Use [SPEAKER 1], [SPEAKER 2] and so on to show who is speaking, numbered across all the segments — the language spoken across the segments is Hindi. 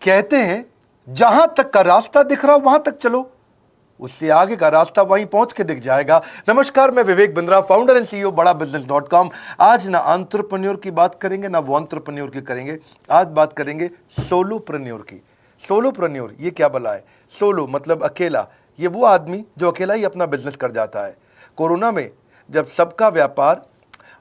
[SPEAKER 1] कहते हैं जहां तक का रास्ता दिख रहा हो वहां तक चलो, उससे आगे का रास्ता वहीं पहुंच के दिख जाएगा। नमस्कार, मैं Vivek Bindra, founder and CEO बड़ा बिजनेस.com। आज ना एंटरप्रेन्योर की बात करेंगे ना वो एंटरप्रेन्योर की करेंगे, आज बात करेंगे सोलोप्रेन्योर की। सोलोप्रेन्योर ये क्या भला है? सोलो मतलब अकेला, ये वो आदमी जो अकेला ही अपना बिजनेस कर जाता है। कोरोना में जब सबका व्यापार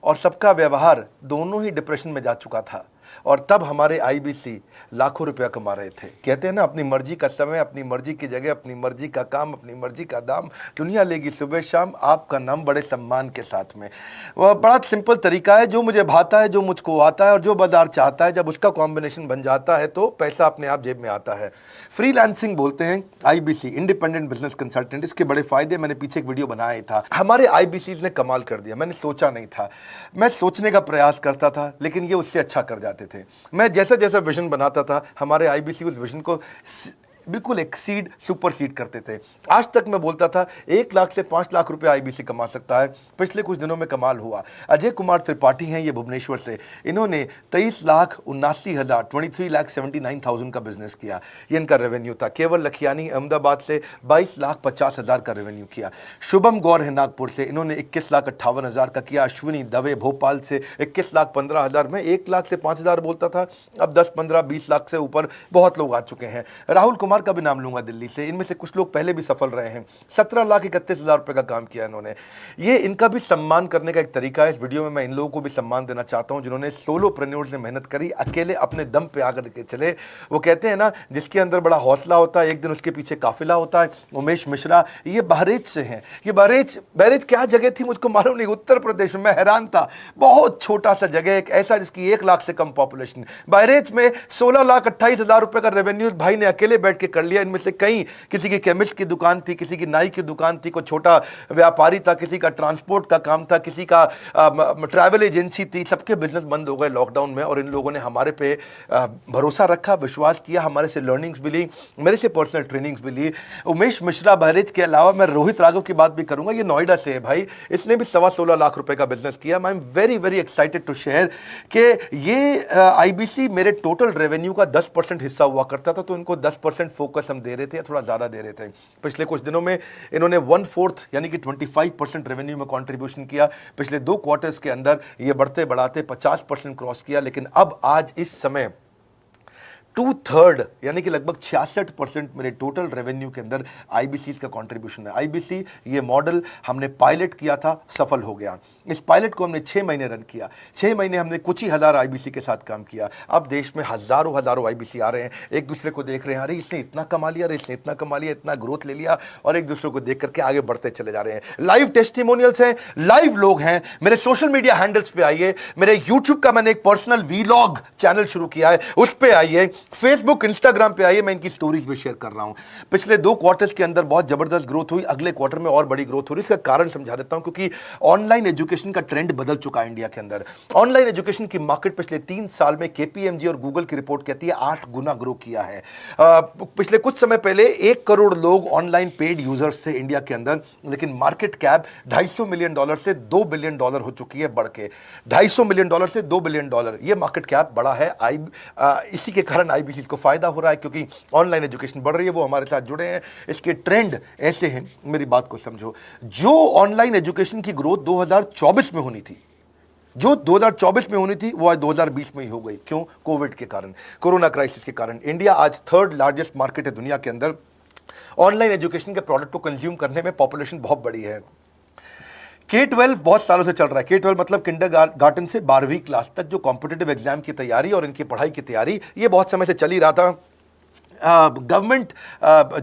[SPEAKER 1] और सबका व्यवहार दोनों ही डिप्रेशन में जा चुका था, और तब हमारे आईबीसी लाखों रुपया कमा रहे थे। कहते हैं ना, अपनी मर्जी का समय, अपनी मर्जी की जगह, अपनी मर्जी का काम, अपनी मर्जी का दाम, दुनिया लेगी सुबह शाम आपका नाम बड़े सम्मान के साथ में। वह बड़ा सिंपल तरीका है, जो मुझे भाता है, जो मुझको आता है और जो बाजार चाहता है, जब उसका कॉम्बिनेशन बन जाता है तो पैसा अपने आप जेब में आता है। फ्रीलांसिंग बोलते हैं आईबीसी, इंडिपेंडेंट बिजनेस कंसल्टेंट। इसके बड़े फायदे मैंने पीछे एक वीडियो बनाया था। हमारे आईबीसी ने कमाल कर दिया, मैंने सोचा नहीं था। मैं सोचने का प्रयास करता था लेकिन ये उससे अच्छा कर जाते थे। मैं जैसा जैसा विजन बनाता था, हमारे आईबीसी उस विजन को बिल्कुल एक्सीड, सुपरसीड करते थे। आज तक मैं बोलता था 1 लाख से 5 लाख रुपए आईबीसी कमा सकता है। पिछले कुछ दिनों में कमाल हुआ। अजय कुमार त्रिपाठी हैं ये भुवनेश्वर से, इन्होंने 23,79,000 23,79,000 का बिजनेस किया। ये इनका रेवेन्यू था। केवल लखियानी अहमदाबाद से 22,50,000 का रेवेन्यू किया। शुभम गौर है नागपुर से, इन्होंने 21,58,000 का किया। अश्विनी दवे भोपाल से 21,15,000। मैं 1 लाख से 5,000 बोलता था, अब 10, 15, 20 लाख से ऊपर बहुत लोग आ चुके हैं। राहुल कुमार का भी नाम लूंगा दिल्ली से, इनमें से कुछ लोग पहले भी सफल रहे हैं। 17,31,000 रुपए का काम किया इन्होंने। ये इनका भी सम्मान करने का एक तरीका है। इस वीडियो में मैं इन लोगों को भी सम्मान देना चाहता हूं जिन्होंने सोलोप्रेन्योर से मेहनत करी, अकेले अपने दम पे आकर के चले। वो कहते हैं ना, जिसके अंदर बड़ा हौसला होता है एक दिन उसके पीछे काफिला होता है। उमेश मिश्रा ये बहरेच से हैं। ये बहरेच क्या जगह थी मुझको मालूम नहीं, उत्तर प्रदेश में। मैं हैरान था, बहुत छोटा सा जगह, एक ऐसा जिसकी 1 लाख से कम पॉपुलेशन। बहरेच में 16,28,000 रुपए का रेवेन्यू भाई ने अकेले बैठ के कर लिया। इनमें से कई, किसी की केमिस्ट की दुकान थी, किसी की नाई की दुकान थी, कोई छोटा व्यापारी था, किसी का ट्रांसपोर्ट का काम था, किसी का ट्रैवल एजेंसी थी। सबके बिजनेस बंद हो गए लॉकडाउन में, और इन लोगों ने हमारे पे भरोसा रखा, विश्वास किया, हमारे से लर्निंग्स भी ली, मेरे से पर्सनल ट्रेनिंग्स भी ली। उमेश मिश्रा बहरेच के अलावा मैं रोहित राघव की बात भी करूंगा, ये नोएडा से है भाई, इसने भी 16.25 लाख रुपए का बिजनेस किया। I am very very excited to share कि ये आईबीसी मेरे टोटल रेवेन्यू का 10% हिस्सा हुआ करता था, तो इनको 10% फोकस हम दे रहे थे, या थोड़ा ज़्यादा दे रहे थे। पिछले कुछ दिनों में इन्होंने 1/4 यानी कि 25% रेवेन्यू में कंट्रीब्यूशन किया। पिछले 2 क्वार्टर्स के अंदर ये बढ़ते बढ़ाते 50% क्रॉस किया। लेकिन अब आज इस समय 2/3 यानी कि लगभग 66% मेरे टोटल रेवेन्यू के अंदर आईबीसी का कंट्रीब्यूशन है। आईबीसी ये मॉडल हमने पायलट किया था, सफल हो गया। इस पायलट को हमने 6 महीने रन किया। 6 महीने हमने कुछ ही हज़ार आईबीसी के साथ काम किया। अब देश में हजारों आईबीसी आ रहे हैं, एक दूसरे को देख रहे हैं, अरे इसने इतना कमा लिया, अरे इसने इतना कमा लिया, इतना ग्रोथ ले लिया, और एक दूसरे को देख करके आगे बढ़ते चले जा रहे हैं। लाइव टेस्टिमोनियल्स हैं, लाइव लोग हैं। मेरे सोशल मीडिया हैंडल्स पे आइए, मेरे यूट्यूब का मैंने एक पर्सनल वीलॉग चैनल शुरू किया है, उस पर आइए, फेसबुक इंस्टाग्राम पे आइए, मैं इनकी स्टोरीज में शेयर कर रहा हूं। पिछले 2 क्वार्टर्स के अंदर बहुत जबरदस्त ग्रोथ हुई, अगले क्वार्टर में और बड़ी ग्रोथ हो रही है। इसका कारण समझा देता हूं, क्योंकि ऑनलाइन एजुकेशन का ट्रेंड बदल चुका है इंडिया के अंदर। ऑनलाइन एजुकेशन की मार्केट पिछले 3 साल में केपीएमजी और गूगल की रिपोर्ट कहती है 8 गुना ग्रो किया है। पिछले कुछ समय पहले 1 करोड़ लोग ऑनलाइन पेड यूजर्स थे इंडिया के अंदर, लेकिन मार्केट कैप $250 मिलियन से $2 बिलियन हो चुकी है, बढ़ के $250 मिलियन से $2 बिलियन। ये मार्केट कैप बड़ा है। इसी के कारण आईबीसी को फायदा हो रहा है, क्योंकि ऑनलाइन एजुकेशन बढ़ रही है, वो हमारे साथ जुड़े हैं। इसके ट्रेंड ऐसे हैं, मेरी बात को समझो। जो ऑनलाइन एजुकेशन की ग्रोथ 2024 में होनी थी, जो 2024 में होनी थी, वो आज 2020 में ही हो गई। क्यों? कोविड के कारण, कोरोना क्राइसिस के कारण। इंडिया आज 3rd लार्जेस्ट मार्केट है दुनिया के अंदर। ऑनलाइन एजुकेशन के प्रोडक्ट को कंज्यूम करने में पॉपुलेशन बहुत बड़ी है। K-12 बहुत सालों से चल रहा है। K-12 मतलब किंडरगार्टन से 12वीं क्लास तक जो कॉम्पिटिटिव एग्जाम की तैयारी और इनकी पढ़ाई की तैयारी, ये बहुत समय से चल ही रहा था। गवर्नमेंट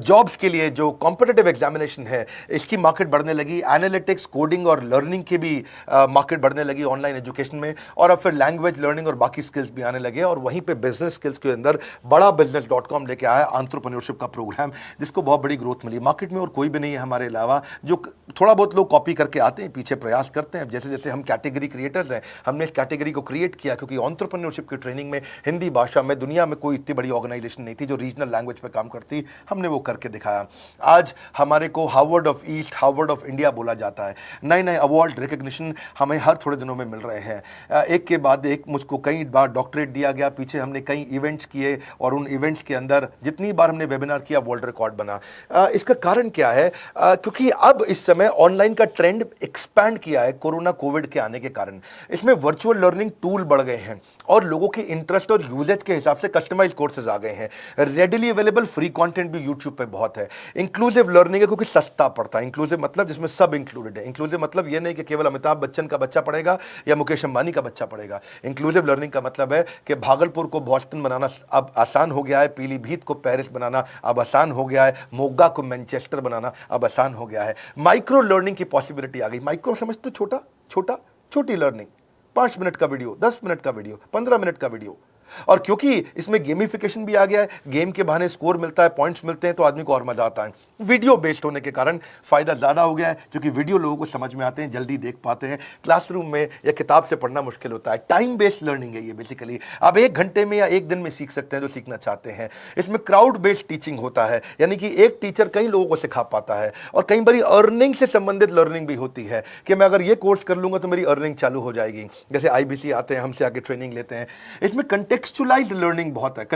[SPEAKER 1] जॉब्स के लिए जो कॉम्पिटिटिव एग्जामिनेशन है, इसकी मार्केट बढ़ने लगी। एनालिटिक्स, कोडिंग और लर्निंग की भी मार्केट बढ़ने लगी ऑनलाइन एजुकेशन में। और अब फिर लैंग्वेज लर्निंग और बाकी स्किल्स भी आने लगे। और वहीं पे बिजनेस स्किल्स के अंदर बड़ा बिजनेस.com लेके आया एंटरप्रेन्योरशिप का प्रोग्राम, जिसको बहुत बड़ी ग्रोथ मिली मार्केट में। और कोई भी नहीं है हमारे अलावा, जो थोड़ा बहुत लोग कॉपी करके आते हैं, पीछे प्रयास करते हैं। जैसे जैसे हम कैटेगरी क्रिएटर्स हैं, हमने इस कैटेगरी को क्रिएट किया, क्योंकि एंटरप्रेन्योरशिप की ट्रेनिंग में हिंदी भाषा में दुनिया में कोई इतनी बड़ी ऑर्गेनाइजेशन नहीं थी जो रीजनल रीजनल लैंग्वेज पे काम करती, हमने वो करके दिखाया। आज हमारे को Harvard of east, Harvard of India बोला जाता है। नए नए अवार्ड रिकग्निशन हमें हर थोड़े दिनों में मिल रहे हैं। एक के बाद एक मुझको कई बार डॉक्टरेट दिया गया। पीछे हमने कई इवेंट्स किए और उन इवेंट्स के अंदर जितनी बार हमने वेबिनार किया वर्ल्ड रिकॉर्ड बना। इसका कारण क्या है? क्योंकि अब इस समय ऑनलाइन का ट्रेंड एक्सपैंड किया है कोरोना कोविड के आने के कारण। इसमें वर्चुअल लर्निंग टूल बढ़ गए हैं और लोगों के इंटरेस्ट और यूजेज के हिसाब से कस्टमाइज कोर्सेज आ गए हैं। रेडिली अवेलेबल फ्री कंटेंट भी यूट्यूब पे बहुत है। इंक्लूसिव लर्निंग है क्योंकि सस्ता पड़ता है। इंक्लूसिव मतलब जिसमें सब इंक्लूडेड है। इंक्लूसिव मतलब ये नहीं कि केवल अमिताभ बच्चन का बच्चा पढ़ेगा या मुकेश अंबानी का बच्चा पढ़ेगा। इंक्लूसिव लर्निंग का मतलब है कि भागलपुर को बॉस्टन बनाना अब आसान हो गया है, पीलीभीत को पेरिस बनाना अब आसान हो गया है, मोगा को मैनचेस्टर बनाना अब आसान हो गया है। माइक्रो लर्निंग की पॉसिबिलिटी आ गई। माइक्रो समझ तो छोटा छोटा, छोटी लर्निंग, 5 मिनट का वीडियो, 10 मिनट का वीडियो, 15 मिनट का वीडियो। और क्योंकि इसमें गेमिफिकेशन भी आ गया है, गेम के बहाने स्कोर मिलता है, पॉइंट्स मिलते हैं, तो आदमी को और मजा आता है। वीडियो बेस्ड होने के कारण फायदा ज्यादा हो गया है क्योंकि वीडियो लोगों को समझ में आते हैं, जल्दी देख पाते हैं। क्लासरूम में या किताब से पढ़ना मुश्किल होता है। टाइम बेस्ड लर्निंग है ये बेसिकली। आप 1 घंटे में या 1 दिन में सीख सकते हैं जो सीखना चाहते हैं। इसमें क्राउड बेस्ड टीचिंग होता है, यानी कि एक टीचर कई लोगों को सिखा पाता है। और कई बार अर्निंग से संबंधित लर्निंग भी होती है कि मैं अगर ये कोर्स कर लूंगा तो मेरी अर्निंग चालू हो जाएगी। जैसे IBC आते हैं, हमसे आके ट्रेनिंग लेते हैं। इसमें कंटेक्चुअलाइज्ड लर्निंग बहुत है।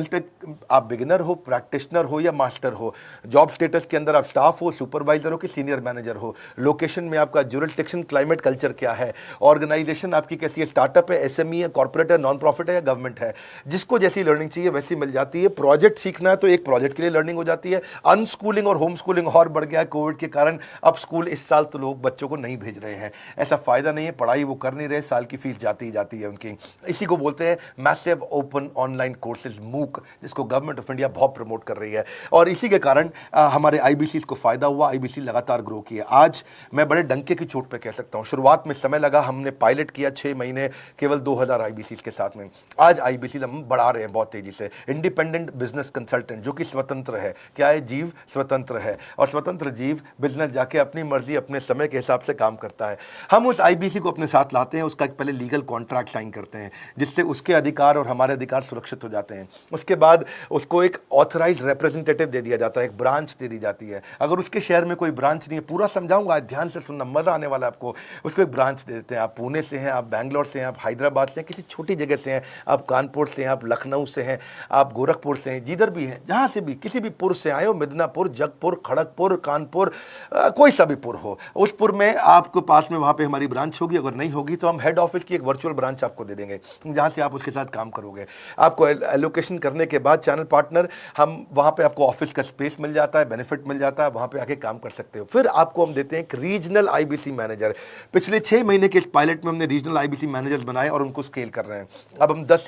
[SPEAKER 1] आप बिगिनर हो, प्रैक्टिशनर हो या मास्टर हो, जॉब स्टेटस के अंदर आप स्टाफ हो, सुपरवाइजर हो कि सीनियर मैनेजर हो, लोकेशन में आपका जुरिस्डिक्शन, क्लाइमेट, कल्चर क्या है, ऑर्गेनाइजेशन आपकी कैसी है, स्टार्टअप है, SME है, कॉर्पोरेट है, नॉन प्रॉफिट है या गवर्नमेंट है, जिसको जैसी लर्निंग चाहिए वैसी मिल जाती है। प्रोजेक्ट सीखना है तो एक प्रोजेक्ट के लिए लर्निंग हो जाती है। अनस्कूलिंग और होम स्कूलिंग और बढ़ गया है कोविड के कारण। अब स्कूल इस साल तो लोग बच्चों को नहीं भेज रहे हैं। ऐसा फायदा नहीं है, पढ़ाई वो कर नहीं रहे, साल की फीस जाती ही जाती है उनकी। इसी को बोलते हैं massive open online courses, MOOC, जिसको गवर्नमेंट ऑफ इंडिया बहुत प्रमोट कर रही है। और इसी के कारण हमारे IBC को फायदा हुआ। IBC लगातार ग्रो किया। आज मैं बड़े डंके की चोट पे कह सकता हूं, शुरुआत में समय लगा, हमने पायलट किया 6 महीने केवल 2000 IBC के साथ में। आज IBC हम बढ़ा रहे हैं बहुत तेजी से। इंडिपेंडेंट बिजनेस कंसल्टेंट जो कि स्वतंत्र है। क्या है? जीव स्वतंत्र है और स्वतंत्र जीव बिजनेस जाके अपनी मर्जी अपने समय के हिसाब से काम करता है। हम उस IBC को अपने साथ लाते हैं, उसका एक पहले लीगल कॉन्ट्रैक्ट साइन करते हैं जिससे उसके अधिकार और हमारे अधिकार सुरक्षित हो जाते हैं। उसके बाद उसको एक ऑथराइज्ड रिप्रेजेंटेटिव दे दिया जाता है, एक ब्रांच दे दी जाती है। अगर उसके शहर में कोई ब्रांच नहीं है, पूरा समझाऊंगा, ध्यान से सुनना, मजा आने वाला है आपको। उसको एक ब्रांच दे देते हैं। आप पुणे से हैं, आप बैंगलोर से हैं, आप हैदराबाद से हैं, किसी छोटी जगह से हैं, आप कानपुर से हैं, आप लखनऊ से हैं, आप गोरखपुर से हैं, जिधर भी हैं, जहां से भी किसी भी पुर से आए हो, मिदनापुर, जगपुर, खड़गपुर, कानपुर, कोई सा भी पुर हो, उस पुर में आपको पास में वहां पे हमारी ब्रांच होगी। अगर नहीं होगी तो हम हेड ऑफिस की एक वर्चुअल ब्रांच आपको दे देंगे जहां से आप उसके साथ काम करोगे। आपको एलोकेशन करने के बाद चैनल पार्टनर, हम वहां पे आपको ऑफिस का स्पेस मिल जाता है, बेनिफिट मिल जाता है, वहां पे आके काम कर सकते हो। फिर आपको हम देते हैं एक रीजनल IBC मैनेजर। पिछले 6 महीने के इस पायलट में हमने रीजनल IBC मैनेजर्स बनाए और उनको स्केल कर रहे हैं। अब हम 10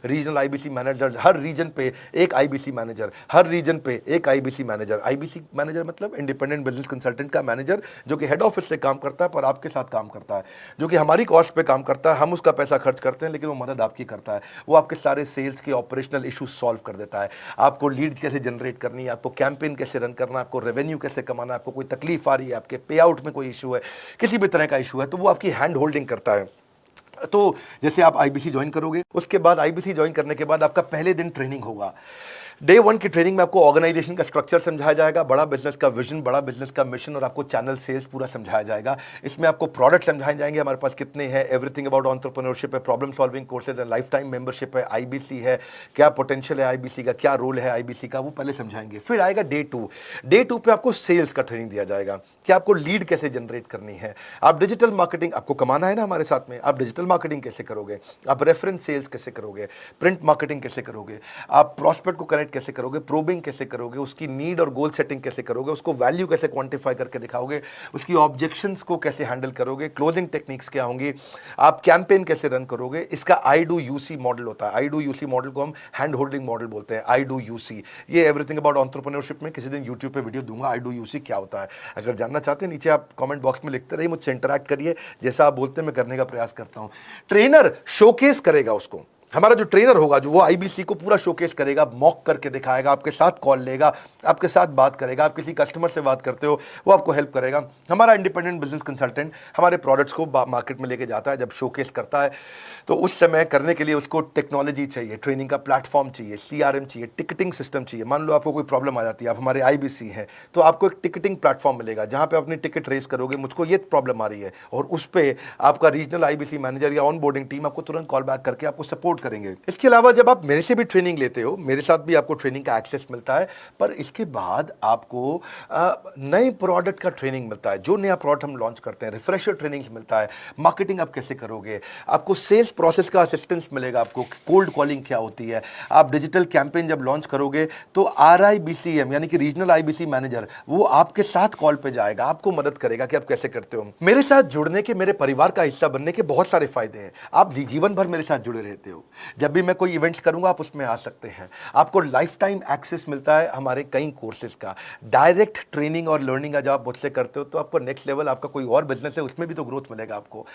[SPEAKER 1] रीजनल IBC मैनेजर, हर रीजन पे एक IBC मैनेजर, हर रीजन पे एक IBC मैनेजर। IBC मैनेजर मतलब इंडिपेंडेंट बिजनेस कंसल्टेंट का मैनेजर, जो कि हेड ऑफिस से काम करता है पर आपके साथ काम करता है, जो कि हमारी कॉस्ट पे काम करता है। हम उसका पैसा खर्च करते हैं लेकिन वो मदद आपकी करता है। वो आपके सारे सेल्स के ऑपरेशनल इशू सॉल्व कर देता है। आपको लीड कैसे जनरेट करनी है, आपको कैंपेन कैसे रन करना है, आपको रेवेन्यू कैसे कमाना है, आपको कोई तकलीफ आ रही है, आपके पे आउट में कोई इशू है, किसी भी तरह का इशू है, तो वो आपकी हैंड होल्डिंग करता है। तो जैसे आप IBC ज्वाइन करोगे, उसके बाद IBC ज्वाइन करने के बाद आपका पहले दिन ट्रेनिंग होगा। डे 1 की ट्रेनिंग में आपको ऑर्गेनाइजेशन का स्ट्रक्चर समझाया जाएगा, बड़ा बिजनेस का विजन, बड़ा बिजनेस का मिशन और आपको चैनल सेल्स पूरा समझाया जाएगा। इसमें आपको प्रोडक्ट समझाए जाएंगे, हमारे पास कितने हैं, एवरीथिंग अबाउट एंटरप्रेन्योरशिप है, प्रॉब्लम सॉल्विंग कोर्सेज है, लाइफ टाइम मेंबरशिप है, IBC है, क्या पोटेंशियल है IBC का, क्या रोल है IBC का, वो पहले समझाएंगे। फिर आएगा डे 2। डे 2 पे आपको सेल्स का ट्रेनिंग दिया जाएगा कि आपको लीड कैसे जनरेट करनी है। आप डिजिटल मार्केटिंग, आपको कमाना है ना हमारे साथ में, आप डिजिटल मार्केटिंग कैसे करोगे, आप रेफरेंस सेल्स कैसे करोगे, प्रिंट मार्केटिंग कैसे करोगे, आप प्रॉस्पेक्ट को कनेक्ट कैसे करोगे, प्रोबिंग कैसे करोगे, उसकी नीड और गोल सेटिंग कैसे करोगे, उसको वैल्यू कैसे क्वांटिफाई करके दिखाओगे, उसकी ऑब्जेक्शंस को कैसे हैंडल करोगे, क्लोजिंग टेक्निक्स क्या होंगी, आप कैंपेन कैसे रन करोगे। इसका I-Do-U-C मॉडल होता है। I-Do-U-C मॉडल को हम हैंड होल्डिंग मॉडल बोलते हैं। I-Do-U-C, ये एवरीथिंग अबाउट एंटरप्रेन्योरशिप में किसी दिन यूट्यूब पे वीडियो दूंगा, I-Do-U-C क्या होता है। अगर जानना चाहते हैं नीचे आप कमेंट बॉक्स में लिखते रहिए, मुझसे इंटरैक्ट करिए, जैसा आप बोलते हैं मैं करने का प्रयास करता हूं। ट्रेनर शोकेस करेगा उसको हमारा जो ट्रेनर होगा जो वो आईबीसी को पूरा शोकेस करेगा, मॉक करके दिखाएगा, आपके साथ कॉल लेगा, आपके साथ बात करेगा, आप किसी कस्टमर से बात करते हो वो आपको हेल्प करेगा। हमारा इंडिपेंडेंट बिजनेस कंसल्टेंट हमारे प्रोडक्ट्स को मार्केट में लेके जाता है, जब शोकेस करता है तो उस समय करने के लिए उसको टेक्नोलॉजी चाहिए, ट्रेनिंग का प्लेटफॉर्म चाहिए, सीआरएम चाहिए, टिकटिंग सिस्टम चाहिए। मान लो आपको कोई प्रॉब्लम आ जाती है, आप हमारे आईबीसी हैं, तो आपको एक टिकटिंग प्लेटफॉर्म मिलेगा जहां पे अपनी टिकट रेस करोगे, मुझको ये प्रॉब्लम आ रही है, और उस पर आपका रीजनल आईबीसी मैनेजर या ऑन बोर्डिंग टीम आपको तुरंत कॉल बैक करके आपको सपोर्ट करेंगे। इसके अलावा जब आप मेरे से भी ट्रेनिंग लेते हो, मेरे साथ भी आपको ट्रेनिंग का एक्सेस मिलता है, पर इसके बाद आपको नए प्रोडक्ट का ट्रेनिंग मिलता है। जो नया प्रोडक्ट हम लॉन्च करते हैं, रिफ्रेशर ट्रेनिंग मिलता है, मार्केटिंग आप कैसे करोगे, आपको सेल्स प्रोसेस का असिस्टेंस मिलेगा, आपको कोल्ड कॉलिंग क्या होती है, आप डिजिटल कैंपेन जब लॉन्च करोगे तो आरआईबीसीएम यानी कि रीजनल आईबीसी मैनेजर वो आपके साथ कॉल पे जाएगा, आपको मदद करेगा कि आप कैसे करते हो। मेरे साथ जुड़ने के, मेरे परिवार का हिस्सा बनने के बहुत सारे फायदे हैं। आप जीवन भर मेरे साथ जुड़े रहते हो, जब भी मैं कोई इवेंट्स करूंगा आप उसमें आ सकते हैं। आपको लाइफ टाइम एक्सेस मिलता है हमारे कई कोर्सेज का, डायरेक्ट ट्रेनिंग और लर्निंग जब आप मुझसे करते हो तो आपको नेक्स्ट लेवल, आपका कोई और बिजनेस है उसमें भी तो ग्रोथ मिलेगा आपको।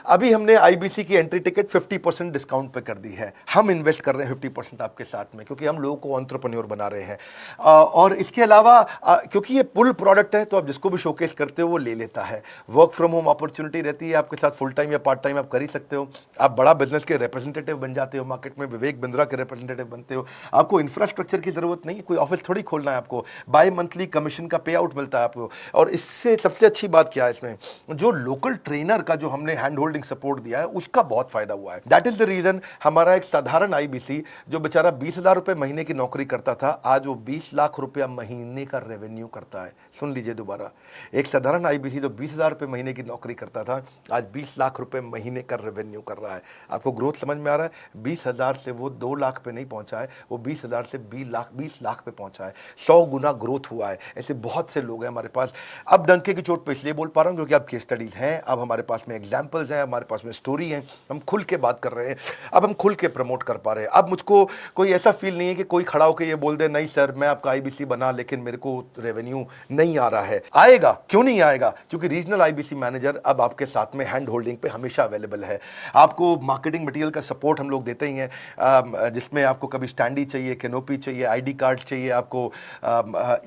[SPEAKER 1] अभी हमने आईबीसी की एंट्री टिकट 50% डिस्काउंट पे कर दी है। हम इन्वेस्ट कर रहे हैं 50% आपके साथ में, क्योंकि हम लोगों को एंटरप्रेन्योर बना रहे हैं। और इसके अलावा क्योंकि ये पुल प्रोडक्ट है तो आप जिसको भी शोकेस करते हो वो ले लेता है। वर्क फ्रॉम होम अपॉर्चुनिटी रहती है आपके साथ, फुल टाइम या पार्ट टाइम आप कर ही सकते हो। आप बड़ा बिजनेस के रिप्रेजेंटेटिव बन जाते हो, मार्केट में विवेक बिंद्रा के रिप्रेजेंटेटिव बनते हो। आपको इंफ्रास्ट्रक्चर की जरूरत नहीं है, कोई ऑफिस थोड़ी खोलना है आपको, बाय मंथली कमीशन का पे आउट मिलता है आपको। और इससे सबसे अच्छी बात क्या है इसमें, जो लोकल ट्रेनर का जो हमने हैंड होल्डिंग सपोर्ट दिया है उसका बहुत फायदा हुआ है। दैट इज द रीजन हमारा एक साधारण आईबीसी जो बेचारा 20,000 रुपए महीने की नौकरी करता था, आज वो 20 लाख रुपया महीने का रेवेन्यू करता है। सुन लीजिए दोबारा, एक साधारण आईबीसी जो 20,000 रुपए महीने की नौकरी करता था, आज 20 लाख रुपए महीने का रेवेन्यू कर रहा है। आपको ग्रोथ समझ में आ रहा है? 20,000 से वो 2 लाख पे नहीं पहुंचा है, वो 20,000 से 20 लाख पे पहुंचा है। 100 गुना ग्रोथ हुआ है। ऐसे बहुत से लोग हैं हमारे पास। अब डंके की चोट पे इसलिए बोल पा रहा हूं क्योंकि अब केस स्टडीज हैं, अब हमारे पास में एग्जांपल्स हैं, हमारे पास में स्टोरी है, हम खुल के बात कर रहे हैं, अब हम खुल के प्रमोट कर पा रहे हैं। अब मुझको कोई ऐसा फील नहीं है कि कोई खड़ा होकर ये बोल दे नहीं सर मैं आपका आईबीसी बना लेकिन मेरे को रेवेन्यू नहीं आ रहा है। आएगा, क्यों नहीं आएगा? क्योंकि रीजनल आईबीसी मैनेजर अब आपके साथ में हैंड होल्डिंग पे हमेशा अवेलेबल है। आपको मार्केटिंग मटेरियल का सपोर्ट हम लोग देते ही हैं, जिसमें आपको कभी स्टैंडी चाहिए, कैनोपी चाहिए, आईडी कार्ड चाहिए, आपको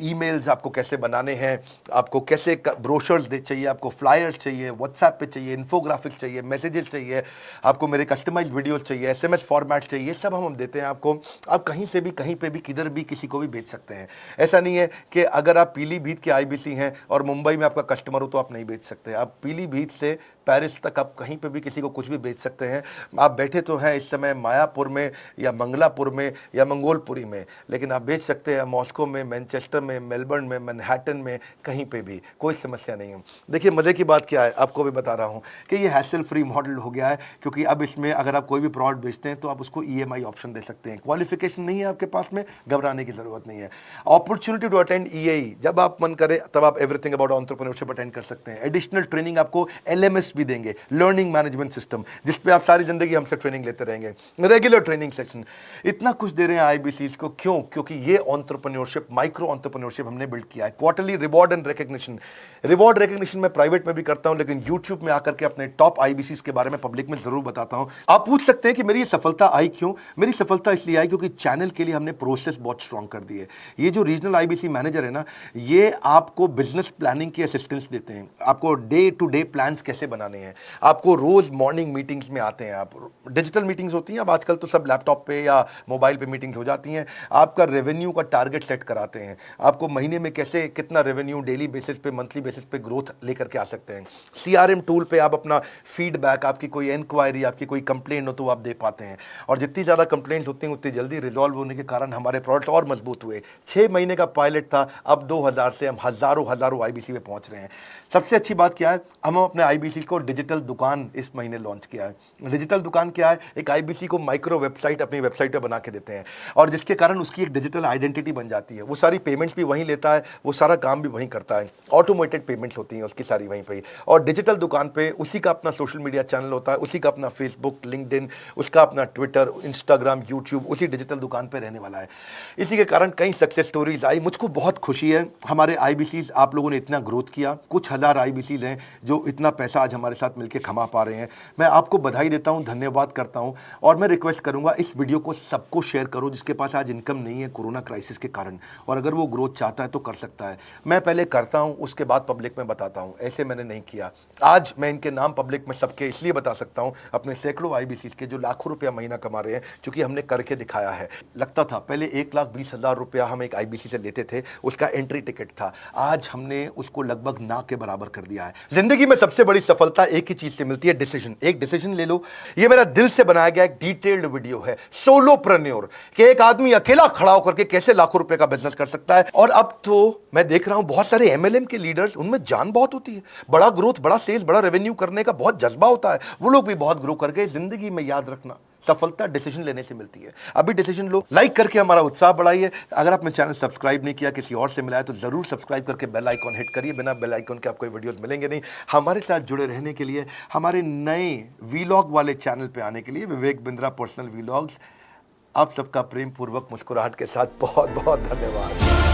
[SPEAKER 1] ईमेल्स आपको कैसे बनाने हैं, आपको कैसे ब्रोशर्स चाहिए, आपको फ्लायर्स चाहिए, व्हाट्सएप पे चाहिए, इन्फोग्राफिक्स चाहिए, मैसेजेस चाहिए, आपको मेरे कस्टमाइज्ड वीडियोस चाहिए, एसएमएस फॉर्मेट चाहिए, सब हम देते हैं आपको। आप कहीं से भी, कहीं पे भी, किधर भी किसी को भी बेच सकते हैं। ऐसा नहीं है कि अगर आप पीलीभीत के आईबीसी हैं और मुंबई में आपका कस्टमर हो तो आप नहीं बेच सकते। आप पीलीभीत से पेरिस तक आप कहीं पे भी किसी को कुछ भी बेच सकते हैं। आप बैठे तो हैं इस समय मायापुर में या मंगलापुर में या मंगोलपुरी में, लेकिन आप बेच सकते हैं मॉस्को में, मैनचेस्टर में, मेलबर्न में, मैनहट्टन में, कहीं पे भी, कोई समस्या नहीं है। देखिए मज़े की बात क्या है, आपको भी बता रहा हूँ कि ये हैसल फ्री मॉडल हो गया है, क्योंकि अब इसमें अगर आप कोई भी प्रोडक्ट बेचते हैं तो आप उसको ईएमआई ऑप्शन दे सकते हैं। क्वालिफिकेशन नहीं है आपके पास में, घबराने की जरूरत नहीं है। अपॉर्चुनिटी टू अटेंड ईएई, जब आप मन करे तब आप एवरीथिंग अबाउट एंटरप्रेन्योरशिप अटेंड कर सकते हैं। एडिशनल ट्रेनिंग आपको एलएमएस भी देंगे, लर्निंग मैनेजमेंट सिस्टम, जिस पे आप सारी जिंदगी हमसे ट्रेनिंग लेते रहेंगे, रेगुलर ट्रेनिंग सेशन, इतना कुछ दे रहे हैं आईबीसीज को। क्यों? क्योंकि ये एंटरप्रेन्योरशिप, माइक्रो एंटरप्रेन्योरशिप हमने बिल्ड किया है। Quarterly reward and recognition, reward recognition मैं प्राइवेट में भी करता हूं, लेकिन यूट्यूब में आकर के अपने टॉप आईबीसीज के बारे में पब्लिक में जरूर बताता हूं। आप पूछ सकते हैं कि मेरी ये सफलता आई क्यों? मेरी सफलता इसलिए आई क्योंकि चैनल के लिए हमने प्रोसेस बहुत स्ट्रांग कर दी है। ये जो रीजनल आईबीसी मैनेजर है ना, ये आपको बिजनेस प्लानिंग की असिस्टेंस देते हैं, आपको डे टू डे प्लान्स कैसे बनाने हैं, आपको रोज मॉर्निंग मीटिंग्स में आते हैं। आप डिजिटल मीटिंग्स होती हैं, अब आजकल तो सब लैपटॉप पे या मोबाइल पे मीटिंग्स हो जाती हैं। आपका रेवेन्यू का टारगेट सेट कराते हैं, आपको महीने में कैसे कितना रेवेन्यू डेली बेसिस पे, मंथली बेसिस पे ग्रोथ लेकर के आ सकते हैं। सीआरएम टूल पे आप अपना फीडबैक, आपकी कोई इंक्वायरी, आपकी कोई कंप्लेंट हो तो आप दे पाते हैं, और जितनी ज़्यादा कंप्लेंट होती हैं उतनी जल्दी रिजॉल्व होने के कारण हमारे प्रोडक्ट और मजबूत हुए। 6 महीने का पायलट था, अब 2000 से हम हज़ारों आईबीसी में पहुंच रहे हैं। सबसे अच्छी बात क्या है, हम अपने आईबीसी को डिजिटल दुकान इस महीने लॉन्च किया है। डिजिटल दुकान क्या है? एक आईबीसी को माइक्रो वेबसाइट अपनी वेबसाइट पे बना के देते हैं, और जिसके कारण उसकी एक डिजिटल आइडेंटिटी बन जाती है। वो सारी पेमेंट्स भी वहीं लेता है, वो सारा काम भी वहीं करता है, ऑटोमेटेड पेमेंट्स होती हैं उसकी सारी वहीं पे। और डिजिटल दुकान पे उसी का अपना सोशल मीडिया चैनल होता है, उसी का अपना फेसबुक, लिंक्डइन, उसका अपना ट्विटर, इंस्टाग्राम, यूट्यूब उसी डिजिटल दुकान पे रहने वाला है। इसी के कारण कई सक्सेस स्टोरीज आई। मुझको बहुत खुशी है, हमारे आईबीसीज आप लोगों ने इतना ग्रोथ किया। कुछ हज़ार आईबीसीज हैं जो इतना पैसा आज हमारे हमारे साथ मिलकर खमा पा रहे हैं। मैं आपको बधाई देता हूं, धन्यवाद करता हूं और मैं रिक्वेस्ट करूंगा इस वीडियो को सबको शेयर करो जिसके पास आज इनकम नहीं है कोरोना क्राइसिस के कारण, और अगर वो ग्रोथ चाहता है तो कर सकता है। मैं पहले करता हूं, उसके बाद पब्लिक में बताता हूं, ऐसे मैंने नहीं किया। आज मैं इनके नाम पब्लिक में सबके इसलिए बता सकता हूं, अपने सैकड़ों आईबीसी के जो लाखों रुपया महीना कमा रहे हैं, क्योंकि हमने करके दिखाया है। लगता था पहले 1,20,000 रुपया हम एक आईबीसी से लेते थे, उसका एंट्री टिकट था, आज हमने उसको लगभग ना के बराबर कर दिया है। जिंदगी में सबसे बड़ी सफलता एक ही चीज से मिलती है, डिसीजन। एक डिसीजन ले लो। ये मेरा दिल से बनाया गया एक डिटेल्ड वीडियो है, सोलोप्रेन्योर, कि एक आदमी अकेला खड़ा होकर के कैसे लाखों रुपए का बिजनेस कर सकता है। और अब तो मैं देख रहा हूं बहुत सारे एमएलएम के लीडर्स, उनमें जान बहुत होती है, बड़ा ग्रोथ, बड़ा सेल्स, बड़ा रेवेन्यू करने का बहुत जज्बा होता है, वो लोग भी बहुत ग्रो कर गए। जिंदगी में याद रखना, सफलता डिसीजन लेने से मिलती है। अभी डिसीजन लो, लाइक करके हमारा उत्साह बढ़ाइए। अगर आपने चैनल सब्सक्राइब नहीं किया, किसी और से मिला है, तो जरूर सब्सक्राइब करके बेल आइकॉन हिट करिए। बिना बेल आइकॉन के आपको वीडियोस मिलेंगे नहीं। हमारे साथ जुड़े रहने के लिए, हमारे नए वीलॉग वाले चैनल पे आने के लिए, विवेक बिंद्रा पर्सनल वीलॉग्स, आप सबका प्रेम पूर्वक मुस्कुराहट के साथ बहुत बहुत धन्यवाद।